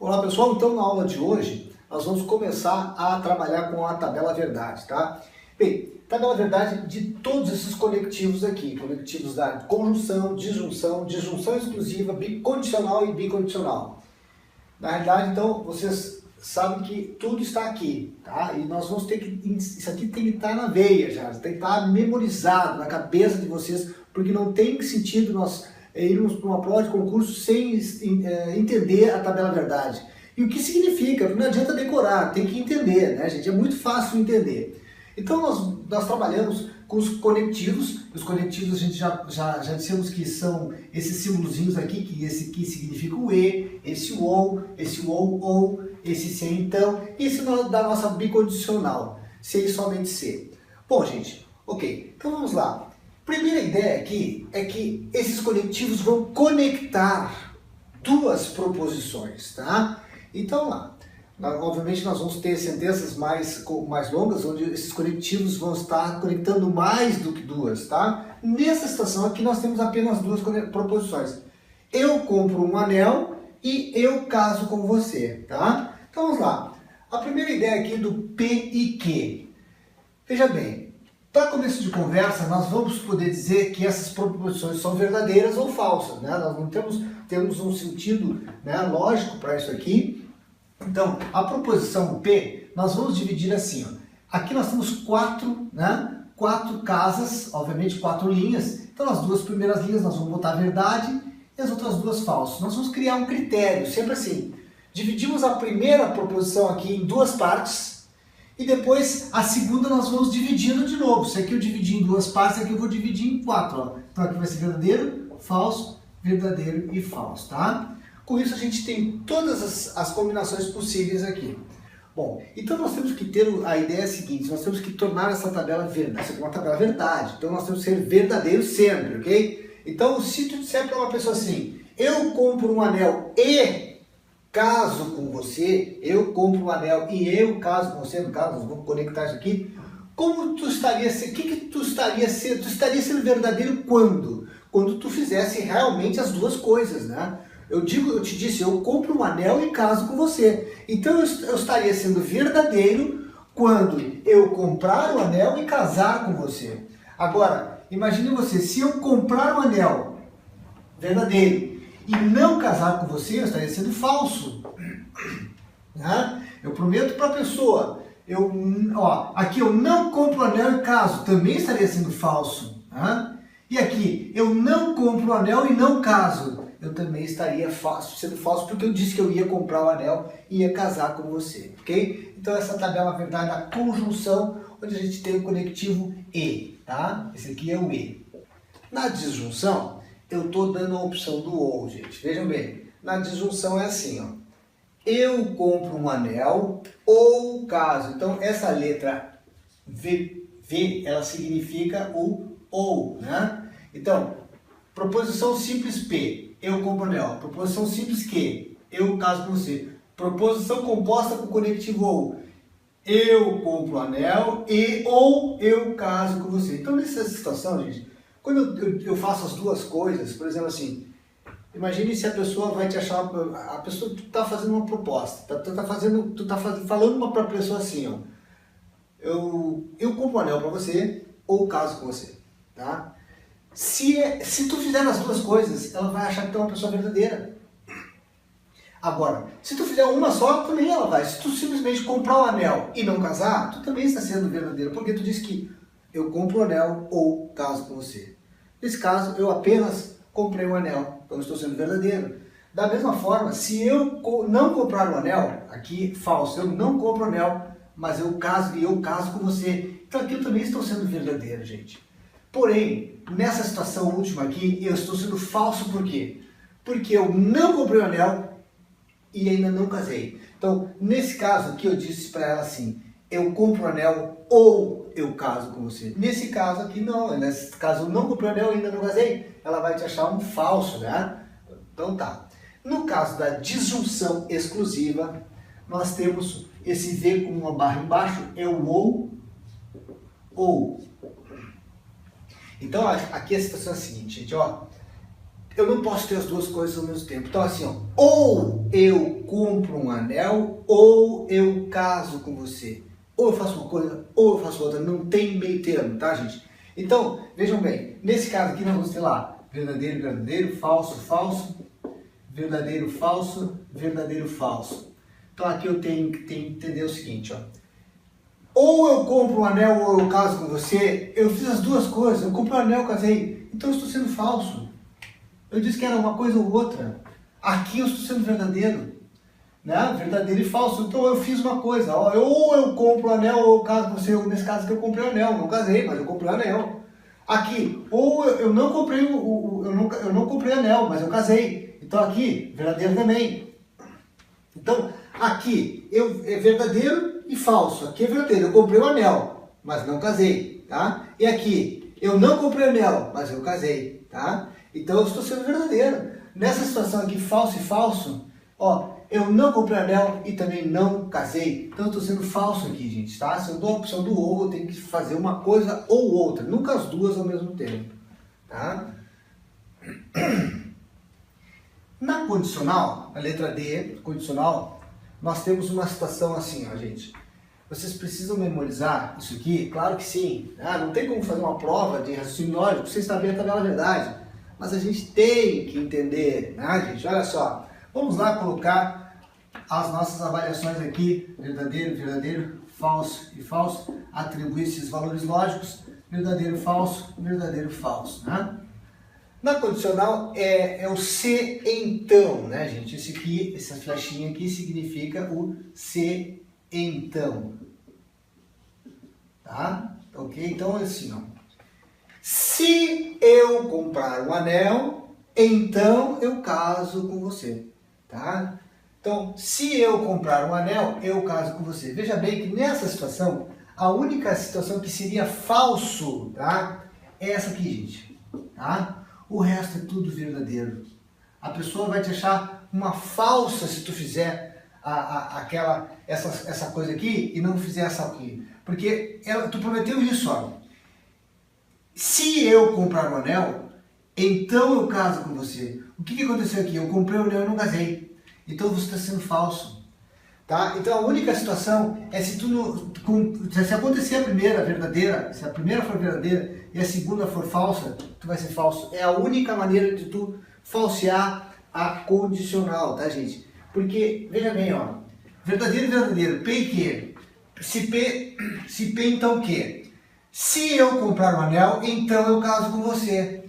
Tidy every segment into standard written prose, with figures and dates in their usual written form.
Olá pessoal, então na aula de hoje nós vamos começar a trabalhar com a tabela verdade, tá? Bem, tabela verdade de todos esses conectivos aqui, conectivos da conjunção, disjunção exclusiva, bicondicional e bicondicional. Na realidade, então, vocês sabem que tudo está aqui, tá? E nós vamos ter que, isso aqui tem que estar na veia já, tem que estar memorizado na cabeça de vocês, porque não tem sentido nós irmos para uma prova de concurso sem entender a tabela verdade. E o que significa? Não adianta decorar, tem que entender, né, gente? É muito fácil entender. Então nós trabalhamos com os conectivos. Os conectivos a gente já dissemos que são esses símbolozinhos aqui, que esse aqui significa o E, esse o OU, esse o ou, esse se então, e esse da nossa bicondicional, se e somente se. Bom, gente, ok, então vamos lá. Primeira ideia aqui é que esses conectivos vão conectar duas proposições, tá? Então lá, obviamente nós vamos ter sentenças mais longas, onde esses conectivos vão estar conectando mais do que duas, tá? Nessa situação aqui nós temos apenas duas proposições. Eu compro um anel e eu caso com você, tá? Então vamos lá. A primeira ideia aqui do P e Q. Veja bem, para começo de conversa, nós vamos poder dizer que essas proposições são verdadeiras ou falsas, né? Nós não temos um sentido, né, lógico para isso aqui. Então, a proposição P, nós vamos dividir assim, ó. Aqui nós temos quatro casas, obviamente 4 linhas. Então, nas duas primeiras linhas nós vamos botar verdade e as outras duas falsas. Nós vamos criar um critério, sempre assim. Dividimos a primeira proposição aqui em duas partes. E depois, a segunda nós vamos dividindo de novo. Se aqui eu dividi em duas partes, aqui eu vou dividir em 4. Ó. Então aqui vai ser verdadeiro, falso, verdadeiro e falso, tá? Com isso a gente tem todas as combinações possíveis aqui. Bom, então nós temos que ter a ideia seguinte, nós temos que tornar essa tabela verdade, essa é uma tabela verdade. Então nós temos que ser verdadeiro sempre, ok? Então se tu disser para uma pessoa assim, eu compro um anel e caso com você, eu compro um anel e eu caso com você, no caso, nós vamos conectar isso aqui. Como tu estaria, tu estaria sendo verdadeiro quando? Quando tu fizesse realmente as duas coisas, né? Eu te disse, eu compro um anel e caso com você. Então eu estaria sendo verdadeiro quando eu comprar o anel e casar com você. Agora, imagine você, se eu comprar um anel verdadeiro e não casar com você, eu estaria sendo falso. Né? Eu prometo para a pessoa, aqui eu não compro anel e caso, também estaria sendo falso. Né? E aqui, eu não compro anel e não caso, eu também estaria sendo falso, porque eu disse que eu ia comprar o anel e ia casar com você. Ok? Então essa tabela, na verdade, é a conjunção, onde a gente tem o conectivo E. Tá? Esse aqui é o E. Na disjunção, eu estou dando a opção do OU, gente. Vejam bem, na disjunção é assim, ó. Eu compro um anel ou caso. Então, essa letra V, ela significa o OU, né? Então, proposição simples P, eu compro um anel. Proposição simples Q, eu caso com você. Proposição composta com conectivo OU. Eu compro um anel e ou eu caso com você. Então, nessa situação, gente, quando eu faço as duas coisas, por exemplo assim, imagine se a pessoa vai te achar, a pessoa, tu está fazendo uma proposta, tu tá falando para a pessoa assim, ó, eu compro um anel para você ou caso com você, tá? Se tu fizer as duas coisas, ela vai achar que tu é uma pessoa verdadeira. Agora, se tu fizer uma só, também ela vai. Se tu simplesmente comprar o anel e não casar, tu também está sendo verdadeiro, porque tu disse que eu compro o anel ou caso com você. Nesse caso, eu apenas comprei um anel, então eu estou sendo verdadeiro. Da mesma forma, se eu não comprar o anel, aqui falso, eu não compro o anel, mas eu caso com você. Então aqui eu também estou sendo verdadeiro, gente. Porém, nessa situação última aqui, eu estou sendo falso por quê? Porque eu não comprei o anel e ainda não casei. Então, nesse caso aqui, eu disse para ela assim, eu compro o anel ou eu caso com você. Nesse caso aqui não, nesse caso eu não comprei o anel e ainda não casei, ela vai te achar um falso, né? Então tá. No caso da disjunção exclusiva, nós temos esse V com uma barra embaixo, é o ou. Então aqui a situação é a seguinte, gente, ó. eu não posso ter as duas coisas ao mesmo tempo. Então assim, ó, ou eu compro um anel, ou eu caso com você. Ou eu faço uma coisa, ou eu faço outra. Não tem meio termo, tá, gente? Então, vejam bem, nesse caso aqui nós vamos ter lá verdadeiro, verdadeiro, falso, falso, verdadeiro, falso, verdadeiro, falso. Então aqui eu tenho que entender o seguinte, ó. Ou eu compro um anel ou eu caso com você, eu fiz as duas coisas, eu comprei um anel, casei, então eu estou sendo falso. Eu disse que era uma coisa ou outra. Aqui eu estou sendo verdadeiro, né? Verdadeiro e falso. Então eu fiz uma coisa, ó, ou eu compro um anel ou eu caso com você, nesse caso que eu comprei um anel, não casei, mas eu comprei um anel. Aqui, ou eu não comprei eu não comprei anel, mas eu casei. Então aqui, verdadeiro também. Então, aqui é verdadeiro e falso. Aqui é verdadeiro, eu comprei o anel, mas não casei, tá? E aqui, eu não comprei o anel, mas eu casei, tá? Então eu estou sendo verdadeiro. Nessa situação aqui, falso e falso, ó, eu não comprei o anel e também não casei. Então eu estou sendo falso aqui, gente, tá? Se eu dou a opção do ou, eu tenho que fazer uma coisa ou outra, nunca as duas ao mesmo tempo, tá? Na condicional, a letra D, condicional, nós temos uma situação assim, ó, gente. Vocês precisam memorizar isso aqui? Claro que sim. Não tem como fazer uma prova de raciocínio lógico, vocês sabem a tabela verdade. Mas a gente tem que entender, né, gente? Olha só. Vamos lá colocar as nossas avaliações aqui. Verdadeiro, verdadeiro, falso e falso. Atribuir esses valores lógicos. Verdadeiro, falso, falso, né? Na condicional é o se então, né, gente? Esse aqui, essa flechinha aqui significa o se então. Tá? Ok? Então é assim, ó. Se eu comprar um anel, então eu caso com você. Tá? Então, se eu comprar um anel, eu caso com você. Veja bem que nessa situação, a única situação que seria falso, tá? É essa aqui, gente. Tá? O resto é tudo verdadeiro. A pessoa vai te achar uma falsa se tu fizer essa coisa aqui e não fizer essa aqui. Porque tu prometeu isso, ó. Se eu comprar um anel, então eu caso com você. O que aconteceu aqui? Eu comprei o anel e não casei. Então você está sendo falso. Tá? Então a única situação é se se acontecer a primeira verdadeira, se a primeira for verdadeira e a segunda for falsa, tu vai ser falso. É a única maneira de tu falsear a condicional, tá, gente? Porque, veja bem, ó, verdadeiro e verdadeiro, P e Q. Se P, então Q. Se eu comprar um anel, então eu caso com você.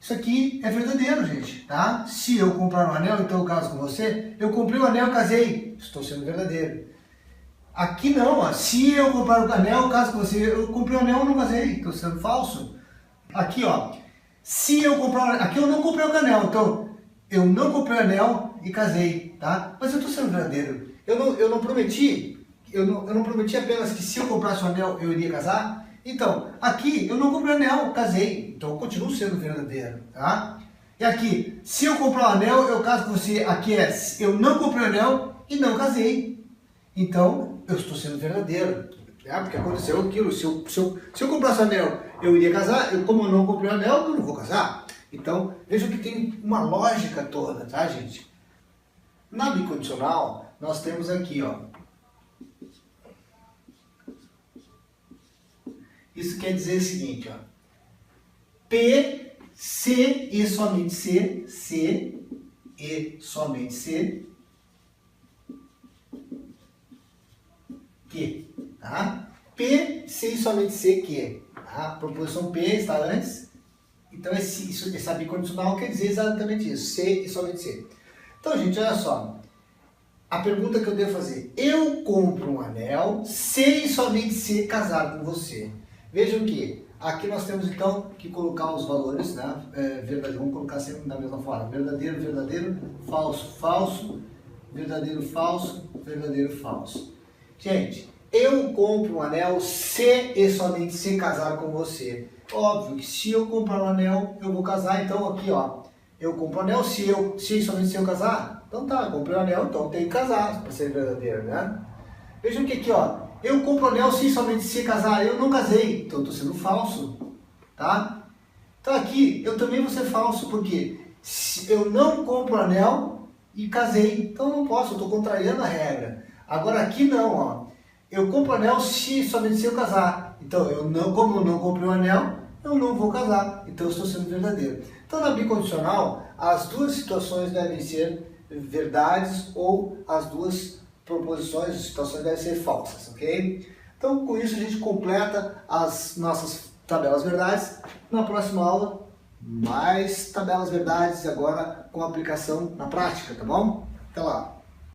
Isso aqui é verdadeiro, gente, tá? Se eu comprar um anel, então eu caso com você. Eu comprei o anel, casei. Estou sendo verdadeiro. Aqui não, ó. Se eu comprar o anel, eu caso com você. Eu comprei o anel, eu não casei. Estou sendo falso. Aqui, ó. Se eu comprar o anel... Aqui eu não comprei o anel, então eu não comprei o anel e casei, tá? Mas eu estou sendo verdadeiro. Eu não prometi. Eu não prometi apenas que se eu comprasse o anel, eu iria casar. Então, aqui eu não comprei o anel, casei. Então eu continuo sendo verdadeiro, tá? E aqui, se eu comprar o anel, eu caso com você. Aqui é, eu não comprei o anel e não casei. Então, eu estou sendo verdadeiro. Porque aconteceu aquilo. Se eu comprasse o anel, eu iria casar. Como eu não comprei o anel, eu não vou casar. Então, vejam que tem uma lógica toda, tá, gente? Na bicondicional, nós temos aqui, ó. Isso quer dizer o seguinte, ó. P, C e somente C, C e somente C, Q, tá? P, C e somente C, Q. Tá? A proposição P está antes, então essa bicondicional quer dizer exatamente isso, C e somente C. Então, gente, olha só. A pergunta que eu devo fazer, eu compro um anel, C e somente C casar com você. Vejam que aqui nós temos então que colocar os valores, né? Verdadeiro, vamos colocar sempre da mesma forma. Verdadeiro, verdadeiro, falso, falso, verdadeiro, falso, verdadeiro, falso. Gente, eu compro um anel se e somente se casar com você. Óbvio que se eu comprar um anel, eu vou casar. Então aqui, ó, eu compro um anel se e somente se eu casar. Então tá, comprei um anel, então tem que casar para ser verdadeiro, né? Vejam que aqui, ó. Eu compro o anel se somente se casar, eu não casei, então eu estou sendo falso, tá? Então aqui eu também vou ser falso, porque Eu não compro anel e casei, então eu não posso, eu estou contrariando a regra. Agora aqui não, ó. Eu compro anel somente se eu casar. Então, como eu não comprei o anel, eu não vou casar. Então, eu estou sendo verdadeiro. Então, na bicondicional, as duas situações devem ser verdades ou as duas proposições, situações devem ser falsas, ok? Então, com isso, a gente completa as nossas tabelas verdades. Na próxima aula, mais tabelas verdades, agora com aplicação na prática, tá bom? Até lá!